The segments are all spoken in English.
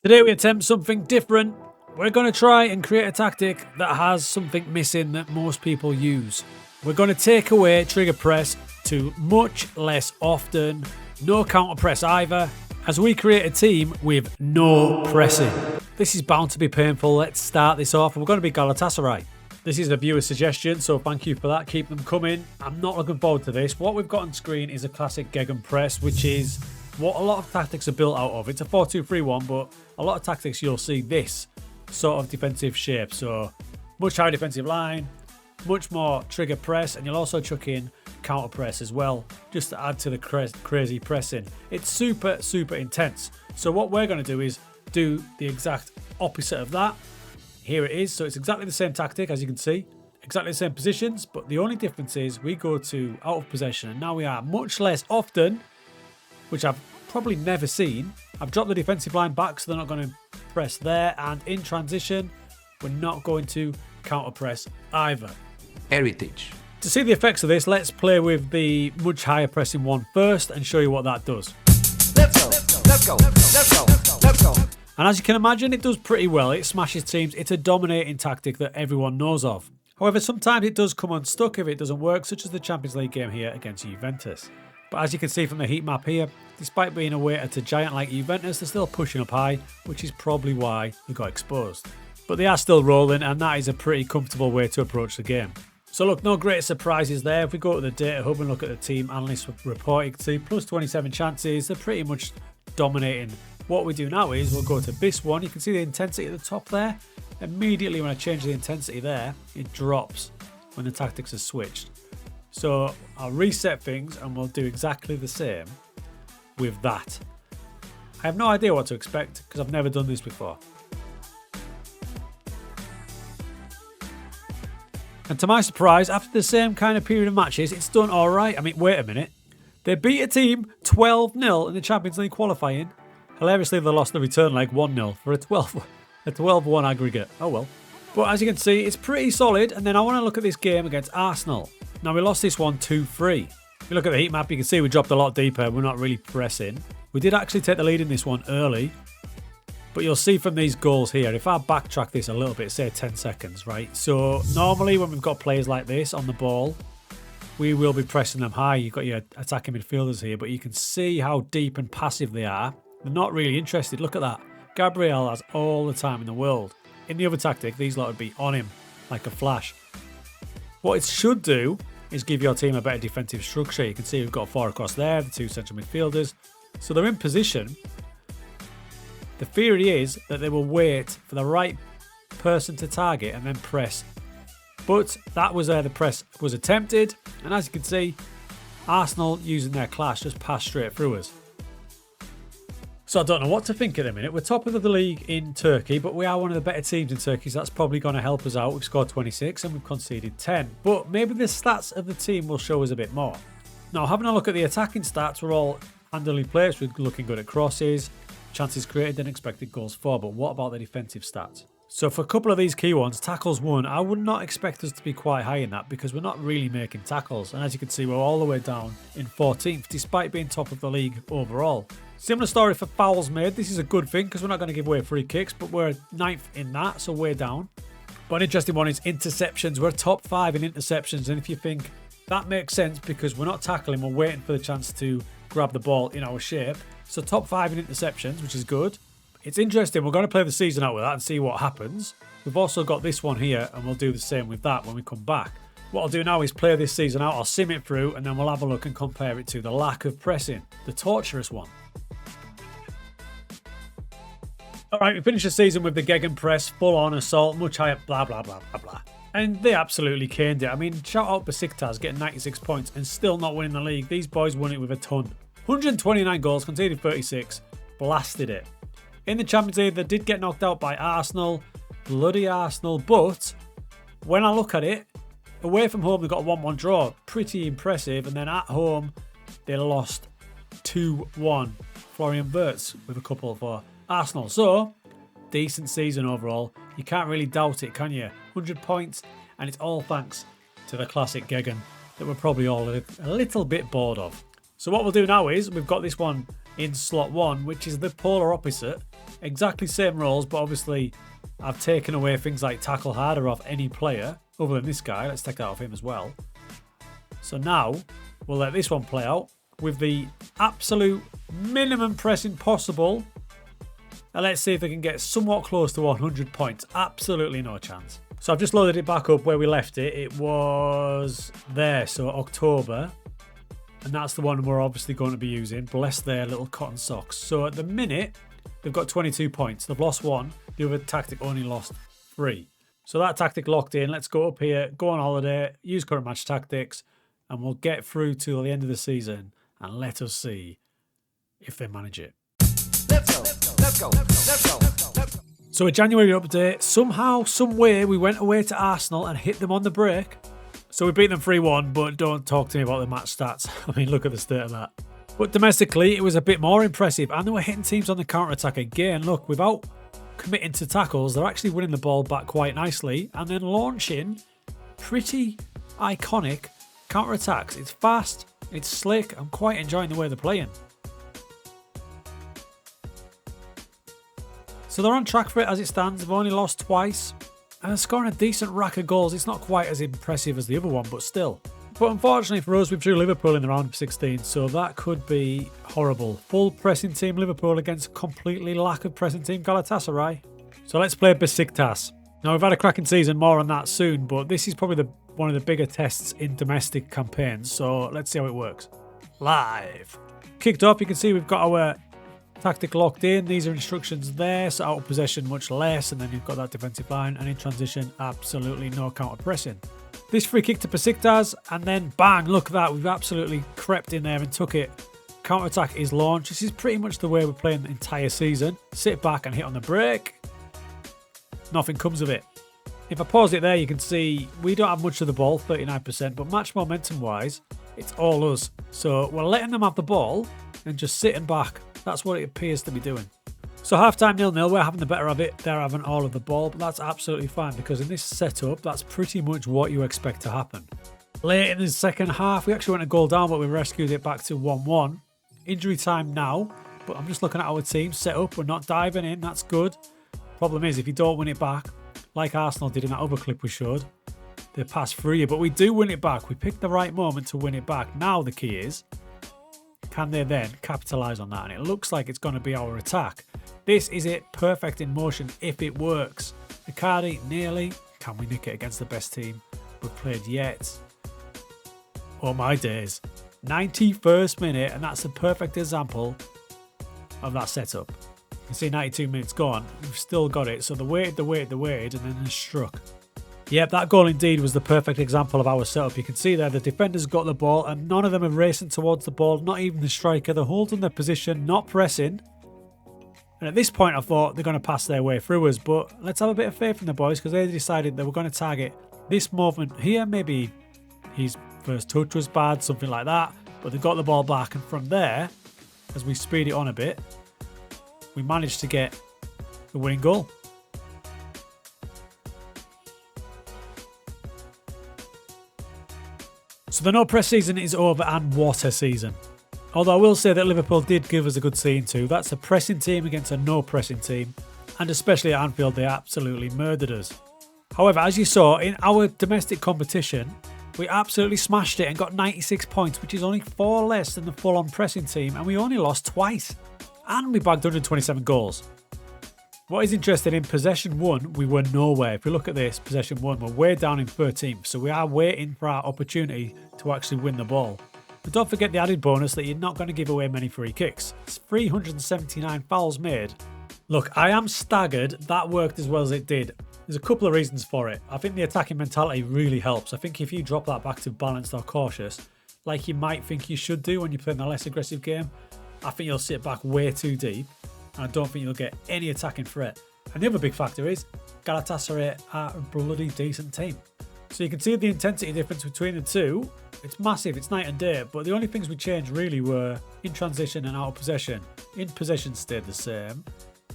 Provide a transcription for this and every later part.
Today we attempt something different. We're going to try and create a tactic that has something missing that most people use. We're going to take away trigger press to much less often, no counter press either, as we create a team with no pressing. This is bound to be painful. Let's start this off. We're going to be Galatasaray. This is a viewer suggestion, so thank you for that. Keep them coming. I'm not looking forward to this. What we've got on screen is a classic gegenpress, which is what a lot of tactics are built out of. It's a 4-2-3-1, but a lot of tactics you'll see this sort of defensive shape. So much higher defensive line, much more trigger press, and you'll also chuck in counter press as well, just to add to the crazy pressing. It's super, super intense. So what we're going to do is do the exact opposite of that. Here it is. So it's exactly the same tactic, as you can see. Exactly the same positions, but the only difference is we go to out of possession, and now we are much less often, which I've probably never seen. I've dropped the defensive line back, so they're not going to press there, and in transition, we're not going to counter press either. Heritage. To see the effects of this, let's play with the much higher pressing one first and show you what that does. Let's go, let's go, let's go, let's go. And as you can imagine, it does pretty well. It smashes teams. It's a dominating tactic that everyone knows of. However, sometimes it does come unstuck if it doesn't work, such as the Champions League game here against Juventus. But as you can see from the heat map here, despite being away at a giant like Juventus, they're still pushing up high, which is probably why they got exposed. But they are still rolling, and that is a pretty comfortable way to approach the game. So look, no great surprises there. If we go to the data hub and look at the team analyst report, you can see plus 27 chances. They're pretty much dominating. What we do now is we'll go to this one. You can see the intensity at the top there. Immediately when I change the intensity there, it drops when the tactics are switched. So I'll reset things and we'll do exactly the same with that. I have no idea what to expect because I've never done this before. And to my surprise, after the same kind of period of matches, it's done alright. I mean, wait a minute. They beat a team 12-0 in the Champions League qualifying. Hilariously, they lost the return leg 1-0 for a 12-1 aggregate. Oh well. But as you can see, it's pretty solid. And then I want to look at this game against Arsenal. Now, we lost this one 2-3. If you look at the heat map, you can see we dropped a lot deeper. We're not really pressing. We did actually take the lead in this one early. But you'll see from these goals here, if I backtrack this a little bit, say 10 seconds, right? So normally when we've got players like this on the ball, we will be pressing them high. You've got your attacking midfielders here, but you can see how deep and passive they are. They're not really interested. Look at that. Gabriel has all the time in the world. In the other tactic, these lot would be on him like a flash. What it should do is give your team a better defensive structure. You can see we've got 4 across there, the 2 central midfielders. So they're in position. The theory is that they will wait for the right person to target and then press. But that was where the press was attempted. And as you can see, Arsenal, using their clash, just passed straight through us. So I don't know what to think at the minute. We're top of the league in Turkey, but we are one of the better teams in Turkey, so that's probably going to help us out. We've scored 26 and we've conceded 10. But maybe the stats of the team will show us a bit more. Now, having a look at the attacking stats, we're all handily placed. We're looking good at crosses, chances created and expected goals for. But what about the defensive stats? So for a couple of these key ones, tackles won, I would not expect us to be quite high in that because we're not really making tackles. And as you can see, we're all the way down in 14th, despite being top of the league overall. Similar story for fouls made. This is a good thing because we're not going to give away free kicks, but we're 9th in that, so way down. But an interesting one is interceptions. We're top 5 in interceptions, and if you think that makes sense because we're not tackling, we're waiting for the chance to grab the ball in our shape. So top 5 in interceptions, which is good. It's interesting. We're going to play the season out with that and see what happens. We've also got this one here, and we'll do the same with that when we come back. What I'll do now is play this season out. I'll sim it through, and then we'll have a look and compare it to the lack of pressing, the torturous one. All right, we finished the season with the gegenpress, full-on assault, much higher, blah, blah, blah, blah, blah. And they absolutely caned it. I mean, shout out Besiktas getting 96 points and still not winning the league. These boys won it with a ton. 129 goals, conceded 36, blasted it. In the Champions League, they did get knocked out by Arsenal, bloody Arsenal, but when I look at it, away from home, they got a 1-1 draw. Pretty impressive. And then at home, they lost 2-1. Florian Wirtz with a couple for Arsenal. So, decent season overall. You can't really doubt it, can you? 100 points, and it's all thanks to the classic Gegen that we're probably all a little bit bored of. So what we'll do now is, we've got this one in slot 1, which is the polar opposite. Exactly same roles, but obviously I've taken away things like tackle harder off any player, other than this guy. Let's take that off him as well. So now, we'll let this one play out with the absolute minimum pressing possible. And let's see if they can get somewhat close to 100 points. Absolutely no chance. So I've just loaded it back up where we left it. It was there, so October. And that's the one we're obviously going to be using. Bless their little cotton socks. So at the minute, they've got 22 points. They've lost 1. The other tactic only lost 3. So that tactic locked in. Let's go up here, go on holiday, use current match tactics, and we'll get through to the end of the season and let us see if they manage it. Let's go. Let's go. Let's go. Let's go. So a January update. Somehow, some way, we went away to Arsenal and hit them on the break. So we beat them 3-1, but don't talk to me about the match stats. I mean, look at the state of that. But domestically, it was a bit more impressive, and they were hitting teams on the counter-attack again. Look, without committing to tackles, they're actually winning the ball back quite nicely and then launching pretty iconic counter-attacks. It's fast, it's slick. I'm quite enjoying the way they're playing. So they're on track for it as it stands. They've only lost twice. And they're scoring a decent rack of goals. It's not quite as impressive as the other one, but still. But unfortunately for us, we drew Liverpool in the round of 16, so that could be horrible. Full pressing team Liverpool against completely lack of pressing team Galatasaray. So let's play Besiktas. Now, we've had a cracking season, more on that soon, but this is probably one of the bigger tests in domestic campaigns, so let's see how it works. Live. Kicked off, you can see we've got our tactic locked in. These are instructions there, so out of possession much less, and then you've got that defensive line, and in transition absolutely no counter pressing. This free kick to Besiktas, and then bang, look at that, we've absolutely crept in there and took it. Counter attack is launched. This is pretty much the way we're playing the entire season. Sit back and hit on the break. Nothing comes of it. If I pause it there, you can see we don't have much of the ball, 39%, but match momentum wise, it's all us. So we're letting them have the ball and just sitting back. That's what it appears to be doing. So half-time 0-0, we're having the better of it. They're having all of the ball, but that's absolutely fine because in this setup, that's pretty much what you expect to happen. Late in the second half, we actually went a goal down, but we rescued it back to 1-1. Injury time now, but I'm just looking at our team set up. We're not diving in, that's good. Problem is, if you don't win it back, like Arsenal did in that other clip we showed, they pass through you, but we do win it back. We picked the right moment to win it back. Now the key is, can they then capitalise on that? And it looks like it's going to be our attack. This is it, perfect in motion if it works. Icardi, nearly. Can we nick it against the best team we've played yet? Oh my days. 91st minute, and that's the perfect example of that setup. You can see 92 minutes gone. We've still got it. So they waited, and then they struck. Yep, that goal indeed was the perfect example of our setup. You can see there the defenders got the ball and none of them are racing towards the ball, not even the striker. They're holding their position, not pressing. And at this point I thought they're going to pass their way through us, but let's have a bit of faith in the boys because they decided they were going to target this movement here. Maybe his first touch was bad, something like that, but they got the ball back, and from there, as we speed it on a bit, we managed to get the winning goal. So the no-press season is over, and what a season. Although I will say that Liverpool did give us a good scene too. That's a pressing team against a no-pressing team, and especially at Anfield they absolutely murdered us. However, as you saw, in our domestic competition, we absolutely smashed it and got 96 points, which is only 4 less than the full-on pressing team, and we only lost twice. And we bagged 127 goals. What is interesting, in possession 1, we were nowhere. If we look at this, possession 1, we're way down in 13th, so we are waiting for our opportunity to actually win the ball. But don't forget the added bonus that you're not going to give away many free kicks. It's 379 fouls made. Look, I am staggered that worked as well as it did. There's a couple of reasons for it. I think the attacking mentality really helps. I think if you drop that back to balanced or cautious, like you might think you should do when you're playing a less aggressive game, I think you'll sit back way too deep, and I don't think you'll get any attacking threat. And the other big factor is Galatasaray are a bloody decent team. So you can see the intensity difference between the two. It's massive, it's night and day, but the only things we changed really were in transition and out of possession. In possession stayed the same,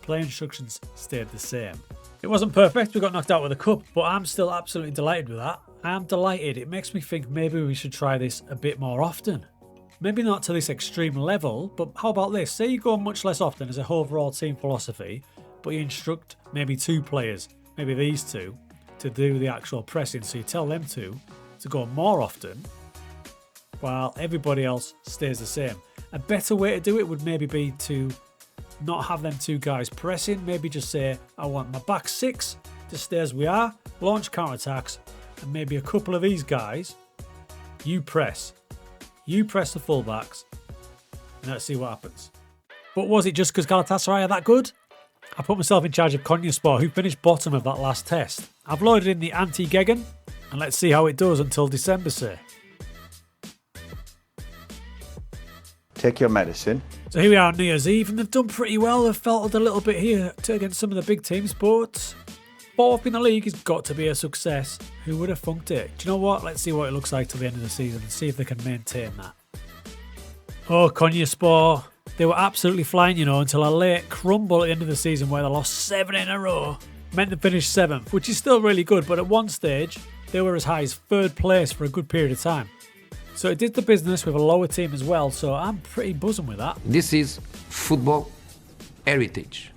play instructions stayed the same. It wasn't perfect, we got knocked out with a cup, but I'm still absolutely delighted with that. I am delighted, it makes me think maybe we should try this a bit more often. Maybe not to this extreme level, but how about this? Say you go much less often as a overall team philosophy, but you instruct maybe 2 players, maybe these 2, to do the actual pressing. So you tell them to go more often, while everybody else stays the same. A better way to do it would maybe be to not have them 2 guys pressing. Maybe just say, I want my back 6 to stay as we are, launch counterattacks, and maybe a couple of these guys, you press. You press the fullbacks, and let's see what happens. But was it just because Galatasaray are that good? I put myself in charge of Konyaspor, who finished bottom of that last test. I've loaded in the anti-Gegen, and let's see how it does until December, say. Take your medicine. So here we are on New Year's Eve, and they've done pretty well. They've faltered a little bit here against some of the big teams, but 4th in the league has got to be a success. Who would have funked it? Do you know what? Let's see what it looks like till the end of the season and see if they can maintain that. Oh, Konyaspor. They were absolutely flying, until a late crumble at the end of the season where they lost 7 in a row. Meant to finish 7th, which is still really good, but at one stage, they were as high as 3rd place for a good period of time. So it did the business with a lower team as well, so I'm pretty buzzing with that. This is football heritage.